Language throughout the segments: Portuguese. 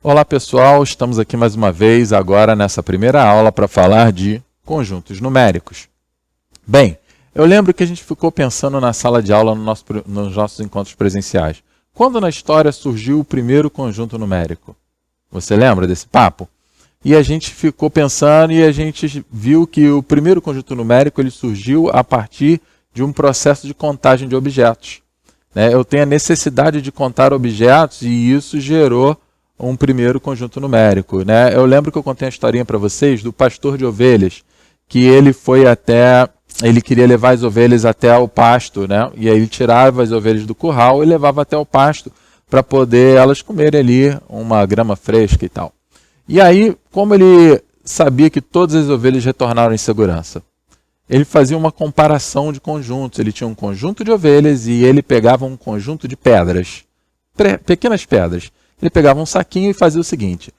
Olá pessoal, estamos aqui mais uma vez agora nessa primeira aula para falar de conjuntos numéricos. Bem, eu lembro que a gente ficou pensando na sala de aula nos nossos encontros presenciais. Quando na história surgiu o primeiro conjunto numérico? Você lembra desse papo? E a gente ficou pensando e a gente viu que o primeiro conjunto numérico ele surgiu a partir de um processo de contagem de objetos. Eu tenho a necessidade de contar objetos e isso gerou um primeiro conjunto numérico. Eu lembro que eu contei uma historinha para vocês do pastor de ovelhas, que ele queria levar as ovelhas até o pasto, e aí ele tirava as ovelhas do curral e levava até o pasto para poder elas comerem ali uma grama fresca e tal. E aí, como ele sabia que todas as ovelhas retornaram em segurança, ele fazia uma comparação de conjuntos. Ele tinha um conjunto de ovelhas e ele pegava um conjunto de pedras, pequenas pedras. Ele pegava um saquinho e fazia o seguinte,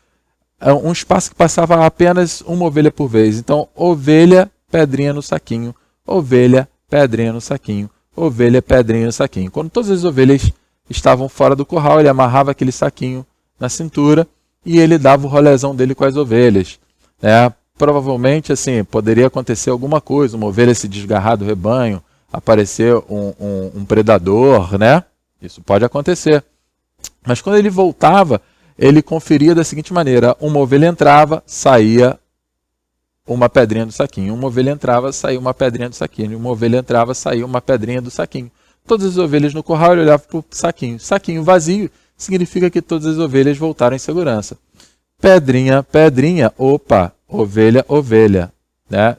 um espaço que passava apenas uma ovelha por vez. Então, ovelha, pedrinha no saquinho, ovelha, pedrinha no saquinho, ovelha, pedrinha no saquinho. Quando todas as ovelhas estavam fora do curral, ele amarrava aquele saquinho na cintura e ele dava o rolezão dele com as ovelhas. Provavelmente, assim, poderia acontecer alguma coisa, uma ovelha se desgarrar do rebanho, aparecer um predador, Isso pode acontecer. Mas quando ele voltava, ele conferia da seguinte maneira, uma ovelha entrava, saía uma pedrinha do saquinho, uma ovelha entrava, saía uma pedrinha do saquinho, uma ovelha entrava, saía uma pedrinha do saquinho. Todas as ovelhas no curral, ele olhava para o saquinho. Saquinho vazio significa que todas as ovelhas voltaram em segurança. Pedrinha, pedrinha, opa, ovelha, ovelha.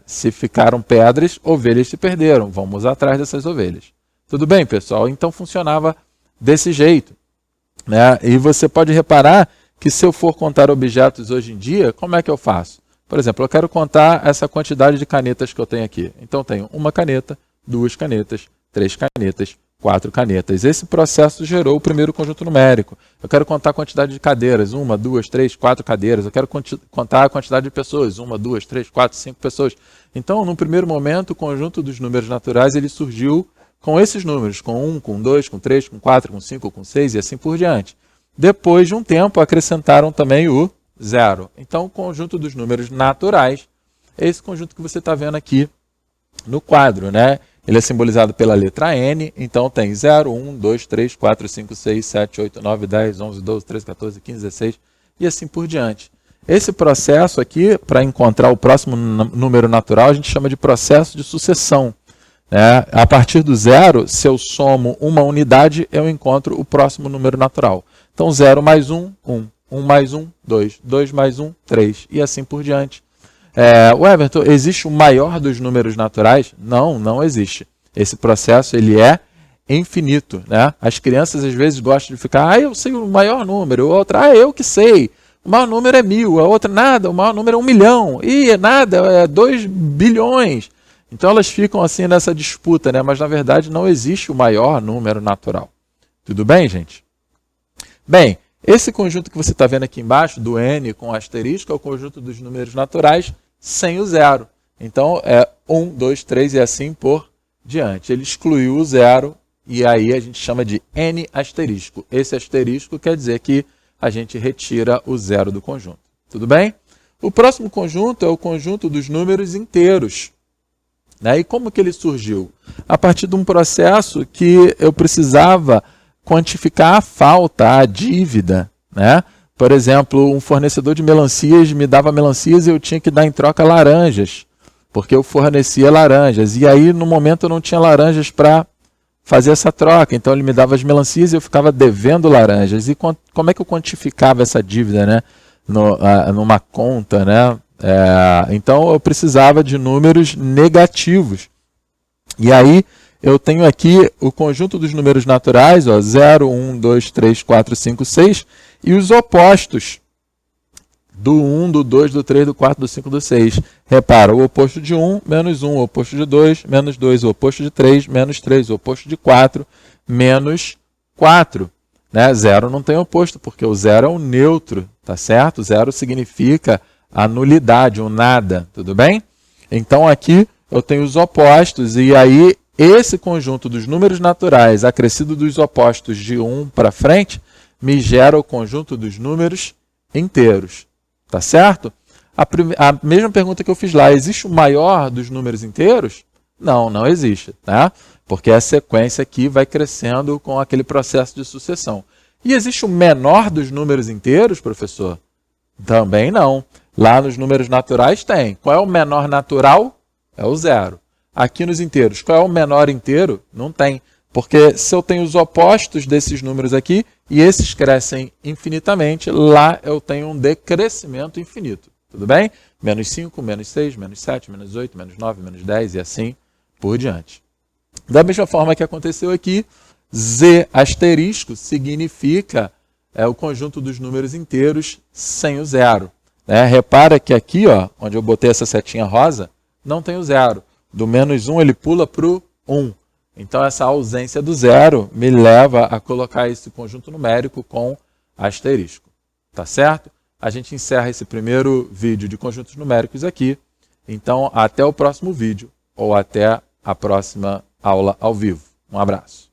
Se ficaram pedras, ovelhas se perderam. Vamos atrás dessas ovelhas. Tudo bem, pessoal? Então funcionava desse jeito. E você pode reparar que se eu for contar objetos hoje em dia, como é que eu faço? Por exemplo, eu quero contar essa quantidade de canetas que eu tenho aqui. Então, eu tenho uma caneta, duas canetas, três canetas, quatro canetas. Esse processo gerou o primeiro conjunto numérico. Eu quero contar a quantidade de cadeiras, uma, duas, três, quatro cadeiras. Eu quero contar a quantidade de pessoas, uma, duas, três, quatro, cinco pessoas. Então, num primeiro momento, o conjunto dos números naturais ele surgiu com esses números, com 1, com 2, com 3, com 4, com 5, com 6 e assim por diante. Depois de um tempo, acrescentaram também o zero. Então, o conjunto dos números naturais é esse conjunto que você está vendo aqui no quadro. Ele é simbolizado pela letra N, então tem 0, 1, 2, 3, 4, 5, 6, 7, 8, 9, 10, 11, 12, 13, 14, 15, 16 e assim por diante. Esse processo aqui, para encontrar o próximo número natural, a gente chama de processo de sucessão. A partir do zero, se eu somo uma unidade, eu encontro o próximo número natural. Então, 0 mais 1, 1. 1 mais 1, 2. 2 mais 1, 3. E assim por diante. Everton, existe o maior dos números naturais? Não, não existe. Esse processo ele é infinito. As crianças às vezes gostam de ficar, eu sei o maior número. A outra, eu que sei. O maior número é 1000. A outra, nada. O maior número é 1 milhão. E nada, é 2 bilhões. Então elas ficam assim nessa disputa, mas na verdade não existe o maior número natural. Tudo bem, gente? Bem, esse conjunto que você está vendo aqui embaixo, do N com asterisco, é o conjunto dos números naturais sem o zero. Então é 1, 2, 3 e assim por diante. Ele excluiu o zero e aí a gente chama de N asterisco. Esse asterisco quer dizer que a gente retira o zero do conjunto. Tudo bem? O próximo conjunto é o conjunto dos números inteiros. E como que ele surgiu? A partir de um processo que eu precisava quantificar a falta, a dívida. Por exemplo, um fornecedor de melancias me dava melancias e eu tinha que dar em troca laranjas, porque eu fornecia laranjas. E aí, no momento, eu não tinha laranjas para fazer essa troca. Então, ele me dava as melancias e eu ficava devendo laranjas. E como é que eu quantificava essa dívida numa conta, Então, eu precisava de números negativos. E aí, eu tenho aqui o conjunto dos números naturais, 0, 1, 2, 3, 4, 5, 6, e os opostos do 1, do 2, do 3, do 4, do 5, do 6. Repara, o oposto de 1, menos 1, o oposto de 2, menos 2, o oposto de 3, menos 3, o oposto de 4, menos 4. 0 não tem oposto, porque o 0 é um neutro, tá certo? 0 significa a nulidade, o nada, tudo bem? Então aqui eu tenho os opostos e aí esse conjunto dos números naturais acrescido dos opostos de 1 para frente me gera o conjunto dos números inteiros. Tá certo? A mesma pergunta que eu fiz lá, existe o maior dos números inteiros? Não, não existe, né? Porque a sequência aqui vai crescendo com aquele processo de sucessão. E existe o menor dos números inteiros, professor? Também não. Lá nos números naturais tem. Qual é o menor natural? É o zero. Aqui nos inteiros, qual é o menor inteiro? Não tem. Porque se eu tenho os opostos desses números aqui, e esses crescem infinitamente, lá eu tenho um decrescimento infinito. Tudo bem? Menos 5, menos 6, menos 7, menos 8, menos 9, menos 10 e assim por diante. Da mesma forma que aconteceu aqui, Z asterisco significa o conjunto dos números inteiros sem o zero. Repara que aqui, ó, onde eu botei essa setinha rosa, não tem o zero. Do menos 1 ele pula para o 1. Então essa ausência do zero me leva a colocar esse conjunto numérico com asterisco. Tá certo? A gente encerra esse primeiro vídeo de conjuntos numéricos aqui. Então até o próximo vídeo ou até a próxima aula ao vivo. Um abraço.